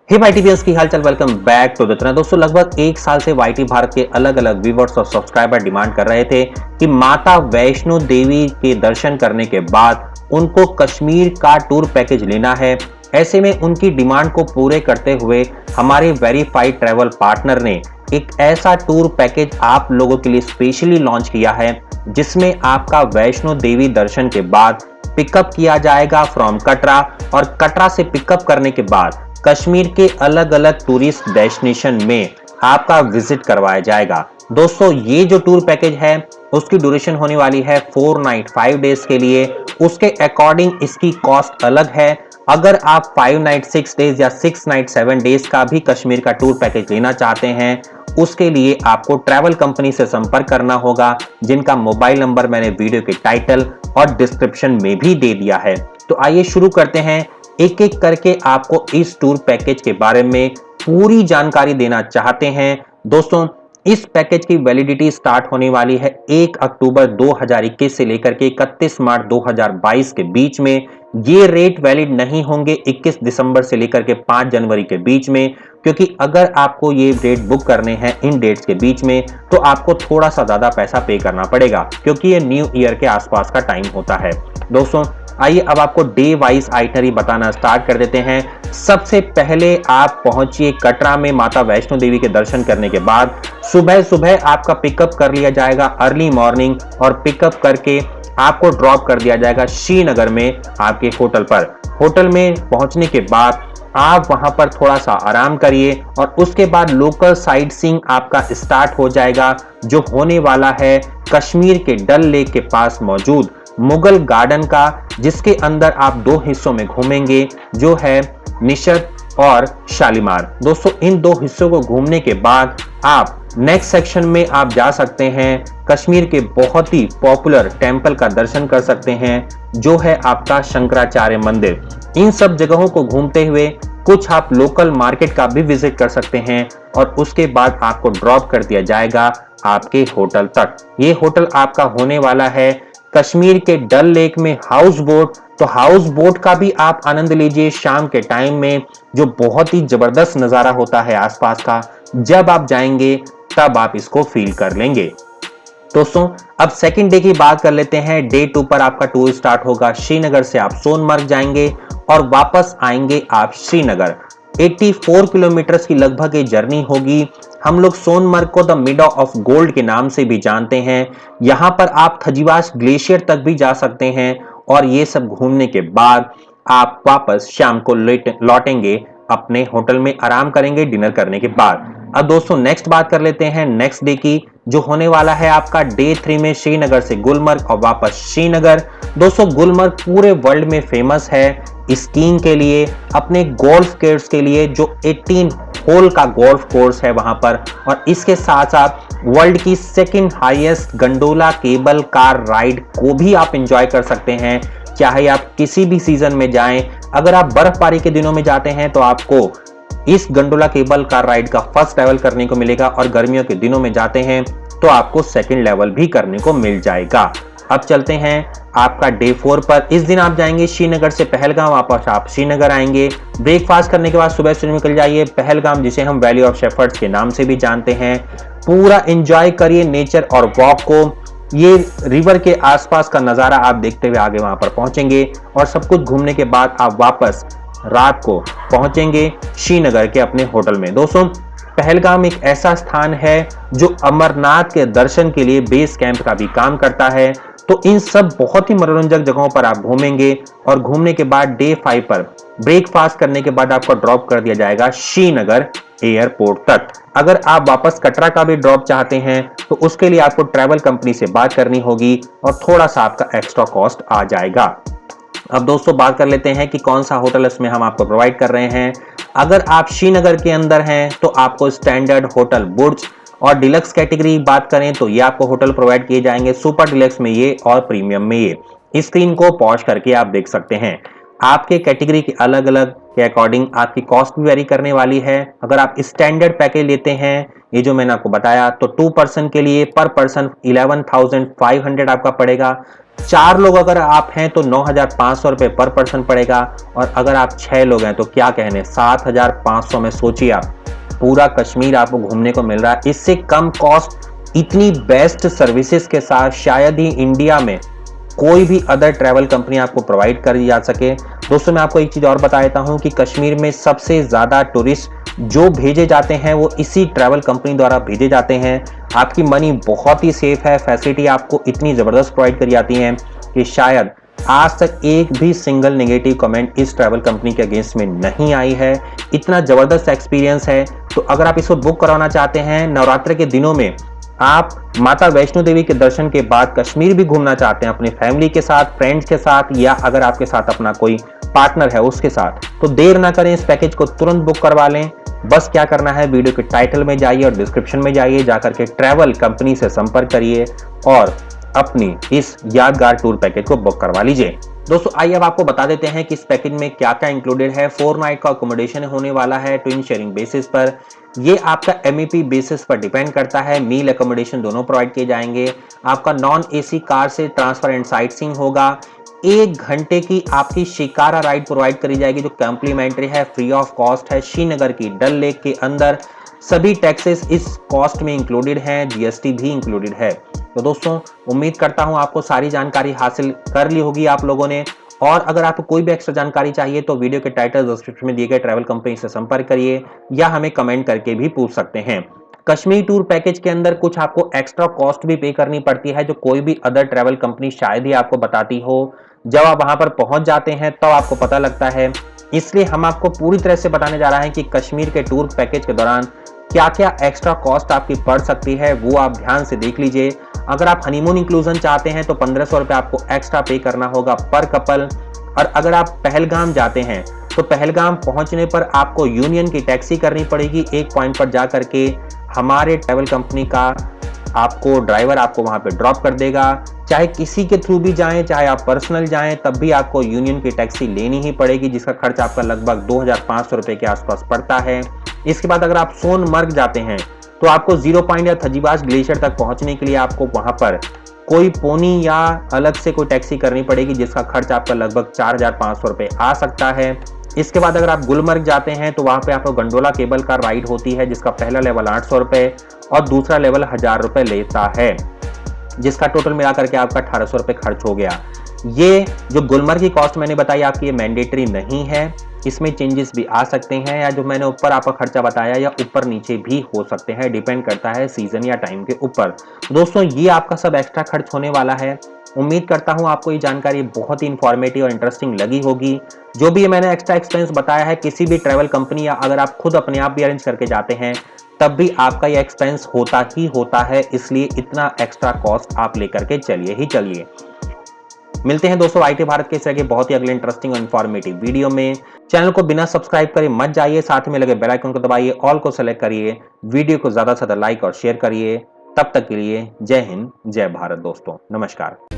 हे वाईटीवीएंस की हालचाल, welcome back to the channel. दोस्तों लगभग एक साल से वाईटी भारत के अलग अलग व्यूवर्स और सब्सक्राइबर डिमांड कर रहे थे कि माता वैष्णो देवी के दर्शन करने के बाद उनको कश्मीर का टूर पैकेज लेना है। ऐसे में उनकी डिमांड को पूरे करते हुए हमारे वेरीफाइड ट्रैवल पार्टनर ने एक ऐसा टूर पैकेज आप लोगों के लिए स्पेशली लॉन्च किया है, जिसमें आपका वैष्णो देवी दर्शन के बाद पिकअप किया जाएगा फ्रॉम कटरा, और कटरा से पिकअप करने के बाद कश्मीर के अलग अलग टूरिस्ट डेस्टिनेशन में आपका विजिट करवाया जाएगा। दोस्तों ये जो टूर पैकेज है उसकी ड्यूरेशन होने वाली है 4 नाइट 5 डेज के लिए। उसके अकॉर्डिंग इसकी कॉस्ट अलग है। अगर आप 5 नाइट 6 डेज या 6 नाइट 7 डेज का भी कश्मीर का टूर पैकेज लेना चाहते हैं, उसके लिए आपको ट्रैवल कंपनी से संपर्क करना होगा, जिनका मोबाइल नंबर मैंने वीडियो के टाइटल और डिस्क्रिप्शन में भी दे दिया है। तो आइए शुरू करते हैं। एक एक करके आपको इस टूर पैकेज के बारे में पूरी जानकारी देना चाहते हैं। दोस्तों इस पैकेज की वैलिडिटी स्टार्ट होने वाली है 1 अक्टूबर 2021 से लेकर के 31 मार्च 2022 के बीच में। ये रेट वैलिड नहीं होंगे 21 दिसंबर से लेकर के 5 जनवरी के बीच में, क्योंकि अगर आपको ये रेट बुक करने हैं इन डेट्स के बीच में तो आपको थोड़ा सा ज्यादा पैसा पे करना पड़ेगा, क्योंकि ये न्यू ईयर के आसपास का टाइम होता है। दोस्तों आइए अब आपको डे वाइज आइटनरी बताना स्टार्ट कर देते हैं। सबसे पहले आप पहुंचिए कटरा में माता वैष्णो देवी के दर्शन करने के बाद सुबह सुबह आपका पिकअप कर लिया जाएगा अर्ली मॉर्निंग, और पिकअप करके आपको ड्रॉप कर दिया जाएगा श्रीनगर में आपके होटल पर। होटल में पहुंचने के बाद आप वहां पर थोड़ा सा आराम करिए और उसके बाद लोकल साइट सीइंग आपका स्टार्ट हो जाएगा, जो होने वाला है कश्मीर के डल लेक के पास मौजूद मुगल गार्डन का, जिसके अंदर आप 2 हिस्सों में घूमेंगे, जो है निशत और शालीमार। दोस्तों इन 2 हिस्सों को घूमने के बाद आप नेक्स्ट सेक्शन में आप जा सकते हैं, कश्मीर के बहुत ही पॉपुलर टेंपल का दर्शन कर सकते हैं, जो है आपका शंकराचार्य मंदिर। इन सब जगहों को घूमते हुए कुछ आप लोकल मार्केट का भी विजिट कर सकते हैं, और उसके बाद आपको ड्रॉप कर दिया जाएगा आपके होटल तक। ये होटल आपका होने वाला है कश्मीर के डल लेक में हाउस बोट। तो हाउस बोट का भी आप आनंद लीजिए शाम के टाइम में, जो बहुत ही जबरदस्त नजारा होता है आसपास का। जब आप जाएंगे तब आप इसको फील कर लेंगे। दोस्तों अब सेकंड डे की बात कर लेते हैं। डे 2 पर आपका टूर स्टार्ट होगा। श्रीनगर से आप सोनमर्ग जाएंगे और वापस आएंगे आप श्रीनगर। 84 किलोमीटर की लगभग ये जर्नी होगी। हम लोग सोनमर्ग को द मिडो ऑफ गोल्ड के नाम से भी जानते हैं। यहां पर आप खजीवास ग्लेशियर तक भी जा सकते हैं, और ये सब घूमने के बाद आप वापस शाम को लौटेंगे अपने होटल में, आराम करेंगे डिनर करने के बाद। अब दोस्तों नेक्स्ट बात कर लेते हैं नेक्स्ट डे की, जो होने वाला है आपका डे 3 में श्रीनगर से गुलमर्ग और वापस श्रीनगर। दोस्तों गुलमर्ग पूरे वर्ल्ड में फेमस है स्कीइंग के लिए, अपने गोल्फ कोर्स के लिए, जो 18 होल का गोल्फ कोर्स है वहां पर, और इसके साथ साथ वर्ल्ड की second highest gondola cable car ride को भी आप एंजॉय कर सकते हैं, चाहे आप किसी भी सीजन में जाएं। अगर आप बर्फबारी के दिनों में जाते हैं तो आपको इस गंडोला केबल कार राइड का फर्स्ट लेवल करने को मिलेगा, और गर्मियों के दिनों में जाते हैं तो आपको सेकंड लेवल भी करने को मिल जाएगा। अब चलते हैं आपका डे 4 पर। इस दिन आप जाएंगे श्रीनगर से पहलगाम, वापस आप श्रीनगर आएंगे। ब्रेकफास्ट करने के बाद सुबह से निकल जाइए पहलगाम, जिसे हम वैली ऑफ शेफर्ड्स के नाम से भी जानते हैं। पूरा एंजॉय करिए नेचर और वॉक को। ये रिवर के आसपास का नजारा आप देखते हुए आगे वहां पर पहुंचेंगे, और सब कुछ घूमने के बाद आप वापस रात को पहुंचेंगे श्रीनगर के अपने होटल में। दोस्तों पहलगाम एक ऐसा स्थान है जो अमरनाथ के दर्शन के लिए बेस कैंप का भी काम करता है। तो इन सब बहुत ही मनोरंजक जगहों पर आप घूमेंगे, और घूमने के बाद डे 5 पर ब्रेकफास्ट करने के बाद आपको ड्रॉप कर दिया जाएगा श्रीनगर एयरपोर्ट तक। अगर आप वापस कटरा का भी ड्रॉप चाहते हैं तो उसके लिए आपको ट्रैवल कंपनी से बात करनी होगी, और थोड़ा सा आपका एक्स्ट्रा कॉस्ट आ जाएगा। अब दोस्तों बात कर लेते हैं कि कौन सा होटल इसमें हम आपको प्रोवाइड कर रहे हैं। अगर आप श्रीनगर के अंदर हैं तो आपको स्टैंडर्ड होटल बुर्ज, और डिलक्स कैटेगरी बात करें तो ये आपको होटल प्रोवाइड किए जाएंगे, सुपर डिलक्स में ये और प्रीमियम में ये। स्क्रीन को पॉज करके आप देख सकते हैं। आपके कैटेगरी के अलग अलग के अकॉर्डिंग आपकी कॉस्ट भी वेरी करने वाली है। अगर आप स्टैंडर्ड पैकेज लेते हैं, ये जो मैंने आपको बताया, तो 2 पर्सन के लिए पर पर्सन 11,500 आपका पड़ेगा। 4 लोग अगर आप हैं तो 9,500 रुपए पर पर्सन पड़ेगा, और अगर आप 6 लोग हैं तो क्या कहने 7,500 में। सोचिए आप, पूरा कश्मीर आपको घूमने को मिल रहा है। इससे कम कॉस्ट इतनी बेस्ट सर्विसेज के साथ शायद ही इंडिया में कोई भी अदर ट्रैवल कंपनी आपको प्रोवाइड कर जा सके। दोस्तों मैं आपको एक चीज और बता देता हूं कि कश्मीर में सबसे ज्यादा टूरिस्ट जो भेजे जाते हैं वो इसी ट्रैवल कंपनी द्वारा भेजे जाते हैं। आपकी मनी बहुत ही सेफ है, फैसिलिटी आपको इतनी जबरदस्त प्रोवाइड करी जाती है कि शायद आज तक एक भी सिंगल नेगेटिव कमेंट इस ट्रैवल कंपनी के अगेंस्ट में नहीं आई है। इतना जबरदस्त एक्सपीरियंस है। तो अगर आप इसको बुक कराना चाहते हैं, नवरात्र के दिनों में आप माता वैष्णो देवी के दर्शन के बाद कश्मीर भी घूमना चाहते हैं अपनी फैमिली के साथ, फ्रेंड्स के साथ, या अगर आपके साथ अपना कोई पार्टनर है उसके साथ, तो देर ना करें, इस पैकेज को तुरंत बुक करवा लें। बस क्या करना है, वीडियो के टाइटल में जाइए और डिस्क्रिप्शन में जाइए, जाकर के ट्रैवल कंपनी से संपर्क करिए और अपनी इस यादगार टूर पैकेज को बुक करवा लीजिए। दोस्तों आइए अब आपको बता देते हैं कि इस पैकेज में क्या क्या इंक्लूडेड है। 4 नाइट का अकोमोडेशन होने वाला है ट्विन शेयरिंग बेसिस पर। ये आपका MEP बेसिस पर डिपेंड करता है। मील अकोमोडेशन दोनों प्रोवाइड किए जाएंगे। आपका नॉन AC कार से ट्रांसफर एंड साइट सीइंग होगा। 1 घंटे की आपकी शिकारा राइड प्रोवाइड करी जाएगी जो कॉम्प्लीमेंट्री है, फ्री ऑफ कॉस्ट है। श्रीनगर की डल लेक के अंदर सभी टैक्सेस इस कॉस्ट में इंक्लूडेड हैं, GST भी इंक्लूडेड है। तो दोस्तों उम्मीद करता हूं आपको सारी जानकारी हासिल कर ली होगी आप लोगों ने। और अगर आपको कोई भी एक्स्ट्रा जानकारी चाहिए तो वीडियो के टाइटल डिस्क्रिप्शन में दिए गए ट्रैवल कंपनी से संपर्क करिए या हमें कमेंट करके भी पूछ सकते हैं। कश्मीर टूर पैकेज के अंदर कुछ आपको एक्स्ट्रा कॉस्ट भी पे करनी पड़ती है जो कोई भी अदर ट्रैवल कंपनी शायद ही आपको बताती हो। जब आप वहां पर पहुंच जाते हैं तब आपको पता लगता है। इसलिए हम आपको पूरी तरह से बताने जा रहे हैं कि कश्मीर के टूर पैकेज के दौरान क्या क्या एक्स्ट्रा कॉस्ट आपकी पड़ सकती है, वो आप ध्यान से देख लीजिए। अगर आप हनीमून इंक्लूजन चाहते हैं तो 1500 रुपए आपको एक्स्ट्रा पे करना होगा पर कपल। और अगर आप पहलगाम जाते हैं तो पहलगाम पहुंचने पर आपको यूनियन की टैक्सी करनी पड़ेगी। एक पॉइंट पर जाकर के हमारे ट्रैवल कंपनी का आपको ड्राइवर आपको वहां पे ड्रॉप कर देगा। चाहे किसी के थ्रू भी जाएं, चाहे आप पर्सनल जाएं, तब भी आपको यूनियन की टैक्सी लेनी ही पड़ेगी जिसका खर्च आपका लगभग 2500 रुपए के आसपास पड़ता है। इसके बाद अगर आप सोनमर्ग जाते हैं तो आपको 0 पॉइंट या थजीवास ग्लेशियर तक पहुंचने के लिए आपको वहां पर कोई पोनी या अलग से कोई टैक्सी करनी पड़ेगी जिसका खर्च आपका लगभग 4500 रुपए आ सकता है। इसके बाद अगर आप गुलमर्ग जाते हैं तो वहां पे आपको गंडोला केबल कार राइड होती है जिसका पहला लेवल 800 रुपए और दूसरा लेवल 1000 रुपए लेता है, जिसका टोटल मिलाकर के आपका 1800 रुपए खर्च हो गया। ये जो गुलमर्ग की कॉस्ट मैंने बताई आपकी, ये मैंडेटरी नहीं है, इसमें चेंजेस भी आ सकते हैं, या जो मैंने ऊपर आपका खर्चा बताया या ऊपर नीचे भी हो सकते हैं, डिपेंड करता है सीजन या टाइम के ऊपर। दोस्तों ये आपका सब एक्स्ट्रा खर्च होने वाला है। उम्मीद करता हूं आपको ये जानकारी बहुत ही इंफॉर्मेटिव और इंटरेस्टिंग लगी होगी। जो भी मैंने एक्स्ट्रा एक्सपेंस बताया है किसी भी ट्रैवल कंपनी या अगर आप खुद अपने आप भी अरेंज करके जाते हैं तब भी आपका ये एक्सपेंस होता ही होता है, इसलिए इतना एक्स्ट्रा कॉस्ट आप लेकर के चलिए ही चलिए। मिलते हैं दोस्तों IT भारत के इस तरह के बहुत ही अगले इंटरेस्टिंग और इन्फॉर्मेटिव वीडियो में। चैनल को बिना सब्सक्राइब करे मत जाइए, साथ में लगे बेल आइकन को दबाइए, ऑल को सेलेक्ट करिए, वीडियो को ज्यादा से ज्यादा लाइक और शेयर करिए। तब तक के लिए जय हिंद, जय भारत दोस्तों, नमस्कार।